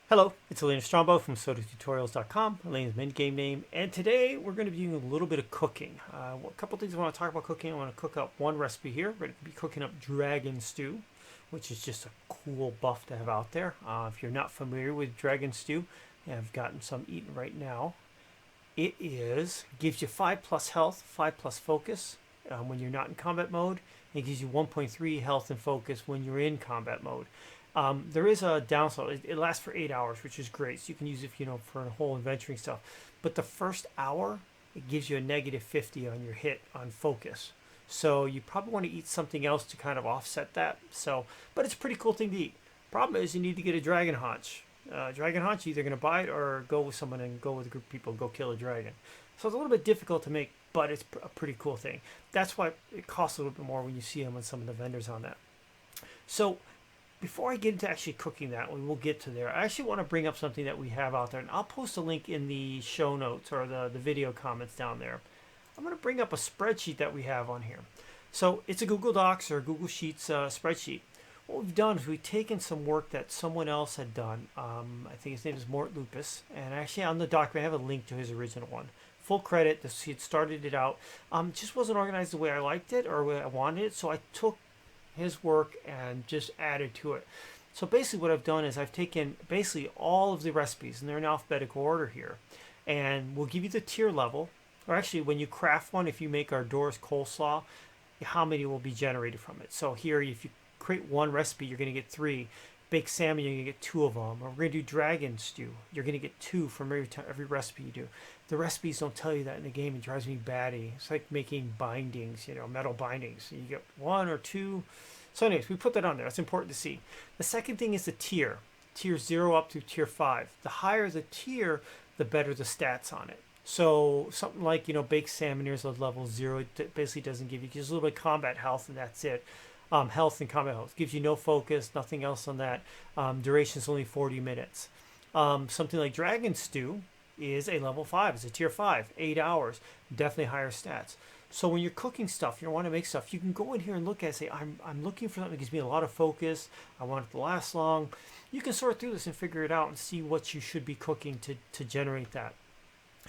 Hello, it's Elaina Strongbow from SodaTutorials.com, Elaina's main game name, and today we're going to be doing a little bit of cooking. A couple things I want to talk about cooking. I want to cook up one recipe here. We're going to be cooking up dragon stew, which is just a cool buff to have out there. If you're not familiar with dragon stew, I've gotten some eaten right now. Gives you 5 plus health, 5 plus focus when you're not in combat mode, and it gives you 1.3 health and focus when you're in combat mode. There is a downside. It lasts for 8 hours, which is great. So you can use it, for a whole adventuring stuff. But the first hour, it gives you a negative 50 on your hit on focus. So you probably want to eat something else to kind of offset that. But it's a pretty cool thing to eat. Problem is, you need to get a dragon haunch. Dragon haunch, you're either going to buy it or go with someone and go with a group of people and go kill a dragon. So it's a little bit difficult to make, but it's a pretty cool thing. That's why it costs a little bit more when you see them with some of the vendors on that. So before I get into actually cooking that, we will get to there. I actually want to bring up something that we have out there, and I'll post a link in the show notes or the video comments down there. I'm going to bring up a spreadsheet that we have on here. So it's a Google Docs or Google Sheets spreadsheet. What we've done is we've taken some work that someone else had done. I think his name is Mort Lupus, and actually on the document I have a link to his original one. Full credit, he had started it out. Just wasn't organized the way I liked it or the way I wanted it, so I took his work and just added to it. So basically what I've done is I've taken basically all of the recipes, and they're in alphabetical order here, and we'll give you the tier level, or actually when you craft one, if you make our Doris coleslaw, how many will be generated from it. So here, if you create one recipe, you're going to get 3. Baked salmon, you're going to get 2 of them. Or we're going to do dragon stew. You're going to get 2 from every recipe you do. The recipes don't tell you that in the game. It drives me batty. It's like making bindings, metal bindings. You get 1 or 2. So anyways, we put that on there. That's important to see. The second thing is the tier. Tier 0 up to tier 5. The higher the tier, the better the stats on it. So something like, baked salmon is a level 0. It basically doesn't give you just a little bit of combat health, and that's it. Health and combat health gives you no focus, nothing else on that. Duration is only 40 minutes. Something like dragon stew is a level 5. It's a tier 5, 8 hours, definitely higher stats. So when you're cooking stuff, you want to make stuff, you can go in here and look at it and say, I'm looking for something that gives me a lot of focus. I want it to last long. You can sort through this and figure it out and see what you should be cooking to generate that.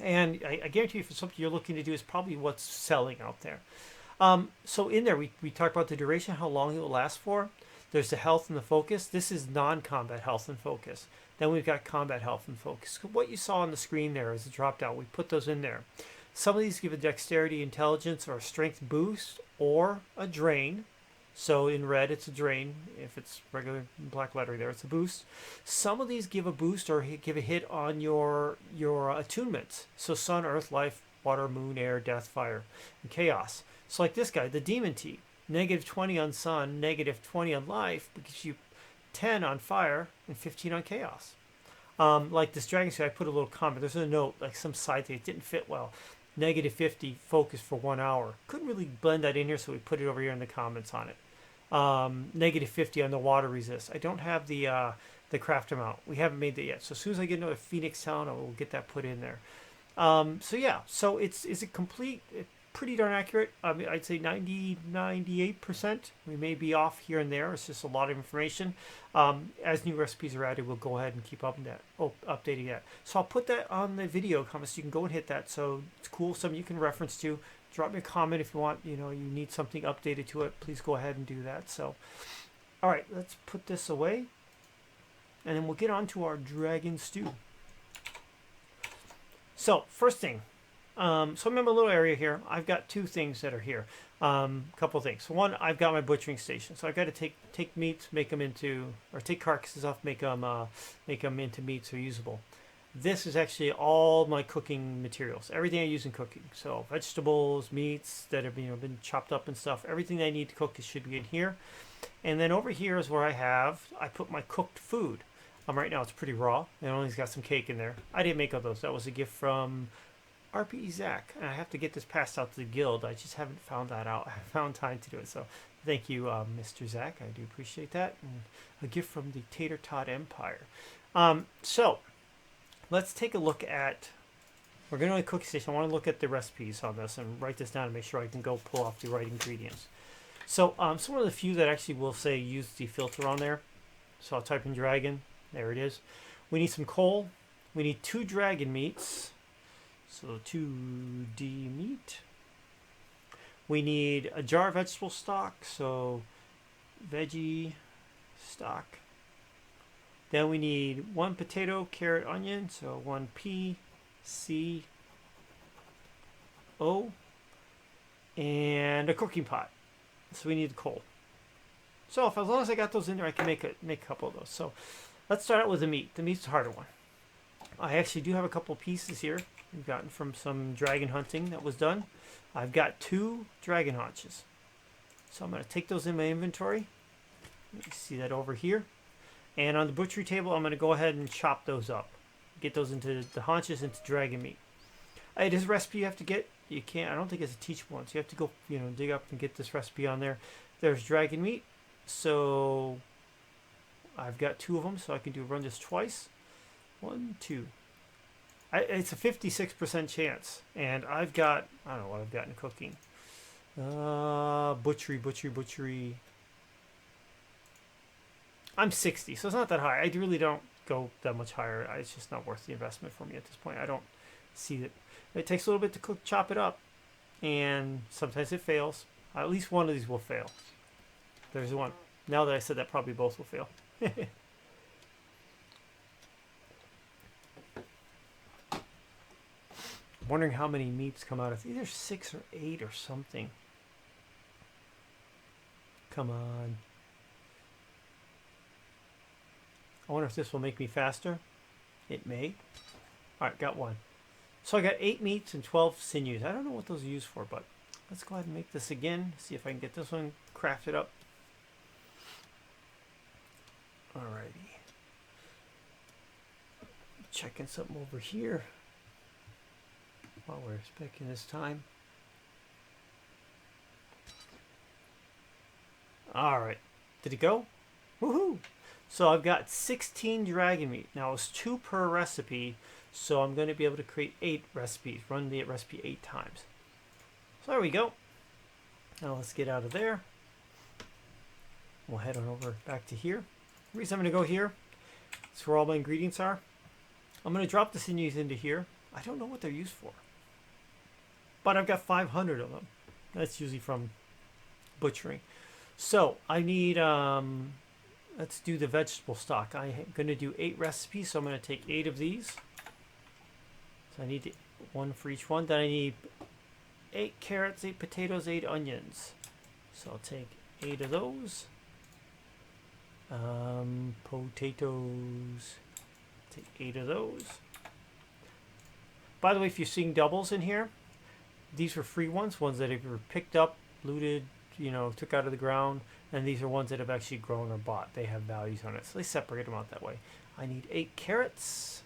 And I guarantee you, if it's something you're looking to do, is probably what's selling out there. So in there, we talk about the duration, how long it will last for. There's the health and the focus. This is non-combat health and focus. Then we've got combat health and focus. What you saw on the screen there is a drop down. We put those in there. Some of these give a dexterity, intelligence, or a strength boost, or a drain. So in red, it's a drain. If it's regular black lettering there, it's a boost. Some of these give a boost or give a hit on your attunements. So sun, earth, life, water, moon, air, death, fire, and chaos. So like this guy, the demon tea, negative 20 on sun, negative 20 on life, but gives you 10 on fire and 15 on chaos. Like this dragon tea, I put a little comment. There's a note, like some side thing, it didn't fit well. Negative 50 focus for 1 hour. Couldn't really blend that in here, so we put it over here in the comments on it. Negative 50 on the water resist. I don't have the craft amount. We haven't made that yet. So as soon as I get another Phoenix Town, I will get that put in there. So is it complete? Pretty darn accurate. I mean, I'd say 98%. We may be off here and there. It's just a lot of information. As new recipes are added, we'll go ahead and keep updating that. So I'll put that on the video comments. So you can go and hit that. So it's cool. Something you can reference to. Drop me a comment if you want. You need something updated to it. Please go ahead and do that. So, all right, let's put this away, and then we'll get on to our dragon stew. So first thing. So I'm in a little area here. I've got 2 things that are here. Couple things. So one, I've got my butchering station. So I've got to take meats, take carcasses off, make them into meats or usable. This is actually all my cooking materials. Everything I use in cooking. So vegetables, meats that have been chopped up and stuff. Everything I need to cook should be in here. And then over here is where I put my cooked food. Right now it's pretty raw. It only's got some cake in there. I didn't make all those. That was a gift from RPE Zach, and I have to get this passed out to the guild. I just haven't found that out. I haven't found time to do it. So thank you, Mr. Zach. I do appreciate that. And a gift from the Tater Tot Empire. So let's take a look at. We're going to a cookie station. I want to look at the recipes on this and write this down and make sure I can go pull off the right ingredients. So some of the few that actually will say use the filter on there. So I'll type in dragon. There it is. We need some coal. We need 2 dragon meats. So 2D meat. We need a jar of vegetable stock. So veggie stock. Then we need 1 potato, carrot, onion. So 1 P, C, O. And a cooking pot. So we need the coal. So as long as I got those in there, I can make a couple of those. So let's start out with the meat. The meat's the harder one. I actually do have a couple pieces here I've gotten from some dragon hunting that was done. I've got 2 dragon haunches. So I'm going to take those in my inventory. You see that over here. And on the butchery table, I'm going to go ahead and chop those up. Get those into the haunches into dragon meat. It is a recipe you have to get. You can't, I don't think it's a teachable one. So you have to go, dig up and get this recipe on there. There's dragon meat. So I've got 2 of them, so I can run this twice. 1, 2. It's a 56% chance, and I've got, I don't know what I've got in cooking. Butchery. I'm 60, so it's not that high. I really don't go that much higher. It's just not worth the investment for me at this point. I don't see it. It takes a little bit to chop it up, and sometimes it fails. At least one of these will fail. There's one. Now that I said that, probably both will fail. I'm wondering how many meats come out of either 6 or 8 or something. Come on. I wonder if this will make me faster. It may. Alright, got 1. So I got 8 meats and 12 sinews. I don't know what those are used for, but let's go ahead and make this again. See if I can get this one crafted up. Alrighty. Checking something over here while we're specking this time. Alright. Did it go? Woohoo! So I've got 16 dragon meat. Now it's 2 per recipe, so I'm going to be able to create 8 recipes. Run the recipe 8 times. So there we go. Now let's get out of there. We'll head on over back to here. The reason I'm going to go here is where all my ingredients are. I'm going to drop the sinews into here. I don't know what they're used for, but I've got 500 of them. That's usually from butchering. So I need, let's do the vegetable stock. I'm going to do 8 recipes, so I'm going to take 8 of these. So I need 1 for each one. Then I need 8 carrots, 8 potatoes, 8 onions. So I'll take 8 of those. Potatoes. Take 8 of those. By the way, if you're seeing doubles in here, these were free ones that have were picked up, looted, took out of the ground, and these are ones that have actually grown or bought. They have values on it, so they separate them out that way. I need 8 carrots.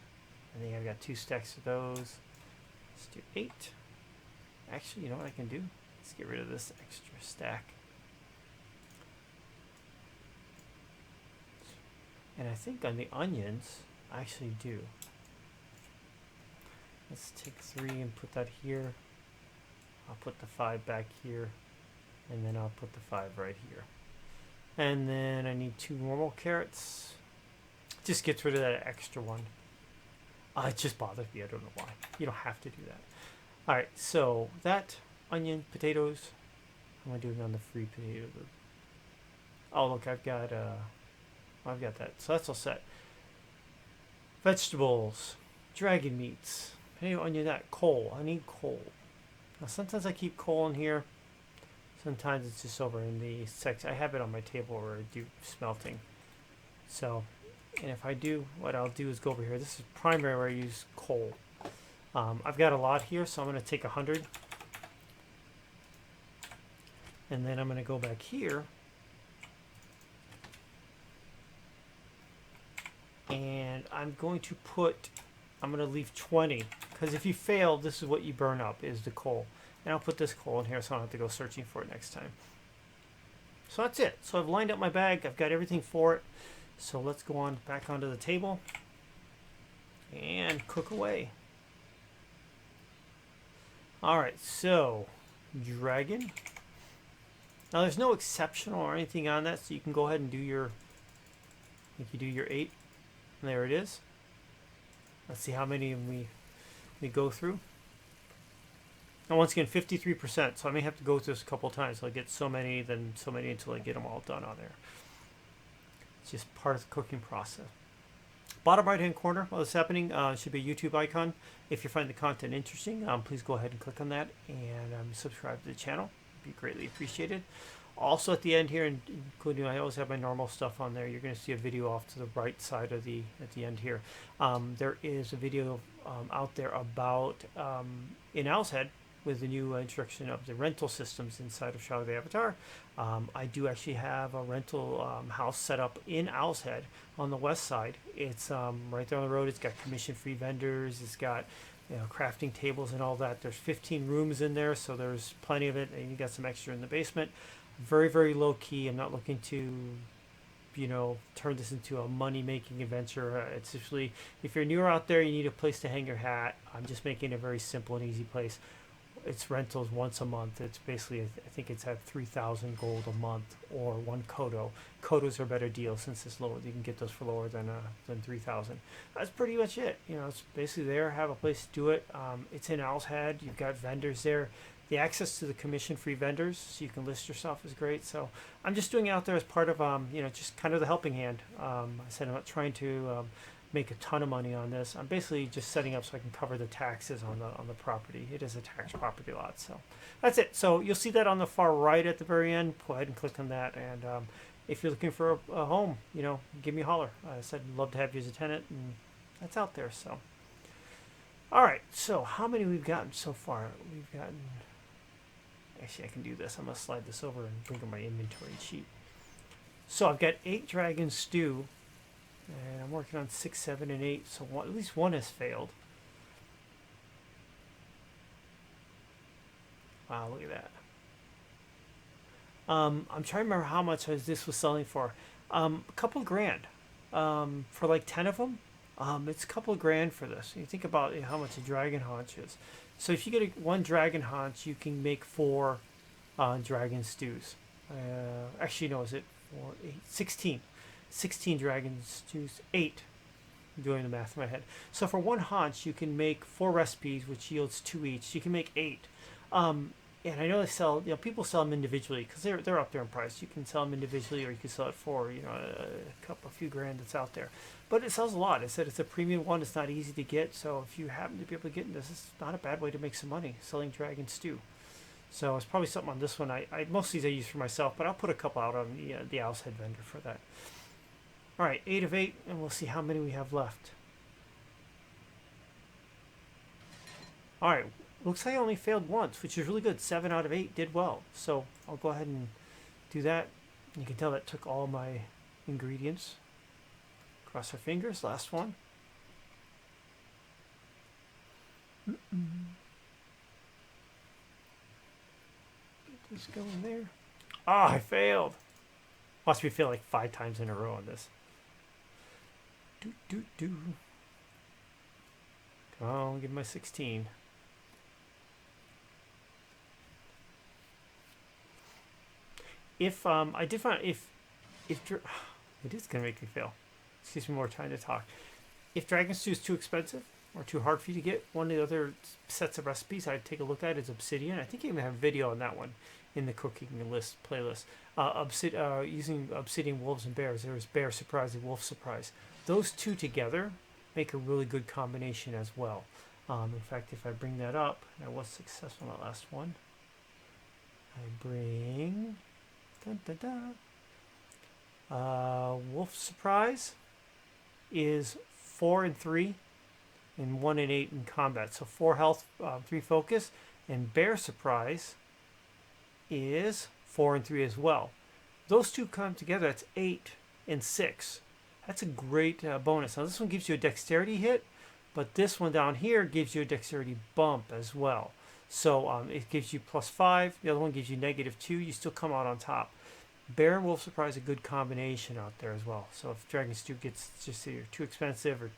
I think I've got 2 stacks of those. Let's do 8. Actually, you know what I can do? Let's get rid of this extra stack. And I think on the onions, I actually do. Let's take 3 and put that here. I'll put the 5 back here. And then I'll put the 5 right here. And then I need 2 normal carrots. Just gets rid of that extra one. It just bothers me. I don't know why. You don't have to do that. Alright, so that, onion, potatoes. I'm going to do it on the free potato. Oh, look, I've got that. So that's all set. Vegetables, dragon meats, potato, onion, that, coal. I need coal. Now, sometimes I keep coal in here. Sometimes it's just over in the section. I have it on my table where I do smelting. So, and if I do, what I'll do is go over here. This is primary where I use coal. I've got a lot here, so I'm going to take 100. And then I'm going to go back here. And I'm going to leave 20. Because if you fail, this is what you burn up, is the coal. And I'll put this coal in here so I don't have to go searching for it next time. So that's it. So I've lined up my bag. I've got everything for it. So let's go on back onto the table and cook away. Alright, so dragon. Now there's no exceptional or anything on that, so you can go ahead and do your, I think you do your 8. And there it is. Let's see how many we go through. And once again, 53%. So I may have to go through this a couple times. So I get so many, then so many until I get them all done on there. It's just part of the cooking process. Bottom right hand corner while it's happening should be a YouTube icon. If you find the content interesting, please go ahead and click on that and subscribe to the channel. It'd be greatly appreciated. Also at the end here, including I always have my normal stuff on there, you're going to see a video off to the right side of at the end here. There is a video out there about in Owl's Head with the new introduction of the rental systems inside of Shroud of the Avatar. I do actually have a rental house set up in Owl's Head on the west side. It's right there on the road. It's got commission-free vendors. It's got crafting tables and all that. There's 15 rooms in there, so there's plenty of it, and you got some extra in the basement. Very, very low key. I'm not looking to turn this into a money-making adventure. It's usually, if you're newer out there, you need a place to hang your hat. I'm just making a very simple and easy place. It's rentals once a month. It's basically, I think it's at 3,000 gold a month or 1 kodo. Kodos are a better deal since it's lower. You can get those for lower than 3,000. That's pretty much it. It's basically there. Have a place to do it. It's in Owl's Head. You've got vendors there. The access to the commission-free vendors, so you can list yourself, is great. So I'm just doing it out there as part of, just kind of the helping hand. I said I'm not trying to make a ton of money on this. I'm basically just setting up so I can cover the taxes on the property. It is a tax property lot, so that's it. So you'll see that on the far right at the very end. Go ahead and click on that, and if you're looking for a home, give me a holler. I said I'd love to have you as a tenant, and that's out there. So all right, so how many we've gotten so far? We've gotten, actually I can do this. I'm gonna slide this over and bring up my inventory sheet. So I've got 8 dragon stew, and I'm working on 6, 7, and 8, so at least one has failed. Wow, look at that. I'm trying to remember how much this was selling for. A couple grand for like 10 of them. It's a couple of grand for this. You think about how much a dragon haunch is. So if you get one dragon haunch, you can make 4 dragon stews. Actually, no, is it 4, 8, 16? 16 dragon stews, 8. I'm doing the math in my head. So for one haunch, you can make 4 recipes, which yields 2 each. You can make 8. And I know they sell, people sell them individually because they're up there in price. You can sell them individually, or you can sell it for, a few grand that's out there. But it sells a lot. I said it's a premium one. It's not easy to get. So if you happen to be able to get in this, it's not a bad way to make some money selling dragon stew. So it's probably something on this one. Most of these I use for myself, but I'll put a couple out on the Owl's Head vendor for that. All right, 8 of 8, and we'll see how many we have left. All right. Looks like I only failed once, which is really good. 7 out of 8 did well. So I'll go ahead and do that. You can tell that took all my ingredients. Cross our fingers. Last one. Get this going there. Ah, I failed. Watch me fail like 5 times in a row on this. Come on, give me my 16. If I did find if it is gonna make me fail. Excuse me, more time to talk. If dragon stew is too expensive or too hard for you to get, one of the other sets of recipes I'd take a look at is obsidian. I think you even have a video on that one in the cooking list playlist. Using obsidian wolves and bears. There's bear surprise and wolf surprise. Those two together make a really good combination as well. In fact, if I bring that up, and I was successful in that last one. I bring. Wolf surprise is 4 and 3 and 1 and 8 in combat, so 4 health, 3 focus, and bear surprise is 4 and 3 as well. Those two come together, that's 8 and 6. That's a great bonus. Now this one gives you a dexterity hit, but this one down here gives you a dexterity bump as well. So it gives you +5. The other one gives you -2. You still come out on top. Bear and wolf surprise a good combination out there as well. So if dragon stew gets just either too expensive or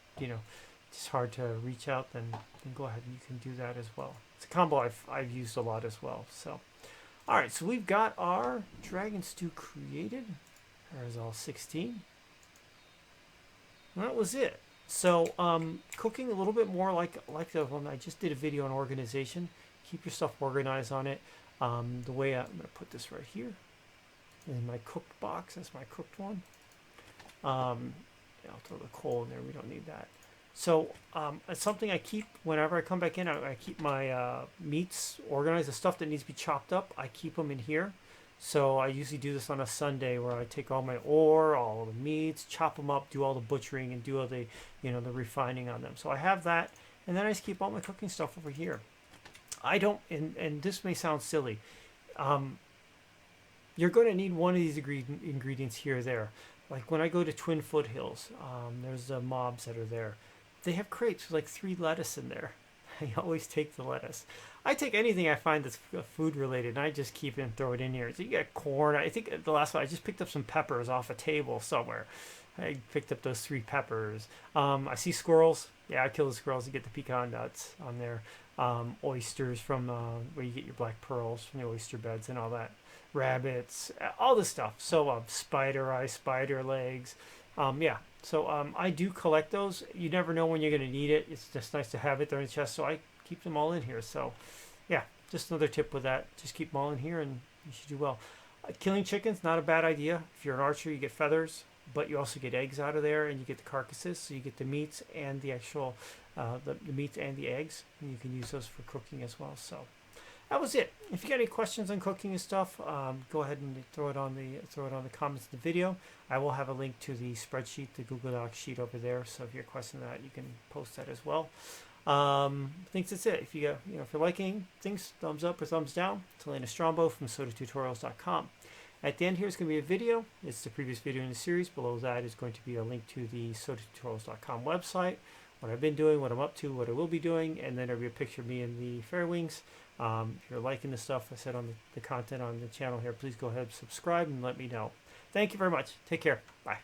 just hard to reach out, then go ahead and you can do that as well. It's a combo I've used a lot as well. So all right, so we've got our dragon stew created. There's all 16. And that was it. So cooking a little bit more like the one I just did a video on organization. Keep your stuff organized on it. The way I'm gonna put this right here in my cooked box. That's my cooked one. Yeah, I'll throw the coal in there. We don't need that. So it's something I keep whenever I come back in. I keep my meats organized. The stuff that needs to be chopped up, I keep them in here. So I usually do this on a Sunday where I take all my ore, all the meats, chop them up, do all the butchering, and do all the, the refining on them. So I have that, and then I just keep all my cooking stuff over here. I don't, and this may sound silly. You're going to need one of these ingredients here or there. Like when I go to Twin Foothills, there's the mobs that are there. They have crates with like 3 lettuce in there. I always take the lettuce. I take anything I find that's food related, and I just keep it and throw it in here. So you get corn. I think the last one I just picked up some peppers off a table somewhere. I picked up those 3 peppers. I see squirrels. Yeah, I kill the squirrels to get the pecan nuts on there. Oysters from where you get your black pearls from the oyster beds and all that. Rabbits, all this stuff. So spider eyes, spider legs. Yeah. So I do collect those. You never know when you're going to need it. It's just nice to have it there in the chest. So I keep them all in here. So yeah, just another tip with that. Just keep them all in here and you should do well. Killing chickens, not a bad idea. If you're an archer, you get feathers, but you also get eggs out of there and you get the carcasses. So you get the meats and the actual, the meats and the eggs. And you can use those for cooking as well. So that was it. If you got any questions on cooking and stuff, go ahead and throw it on the comments of the video. I will have a link to the spreadsheet, the Google Docs sheet over there. So if you're questioning that, you can post that as well. I think that's it. If if you're liking things, thumbs up or thumbs down. It's Elaina Strongbow from SodaTutorials.com. At the end here is going to be a video. It's the previous video in the series. Below that is going to be a link to the SodaTutorials.com website, what I've been doing, what I'm up to, what I will be doing, and then there'll be a picture of me in the fairy wings. If you're liking the stuff I said on the content on the channel here, please go ahead and subscribe and let me know. Thank you very much. Take care. Bye.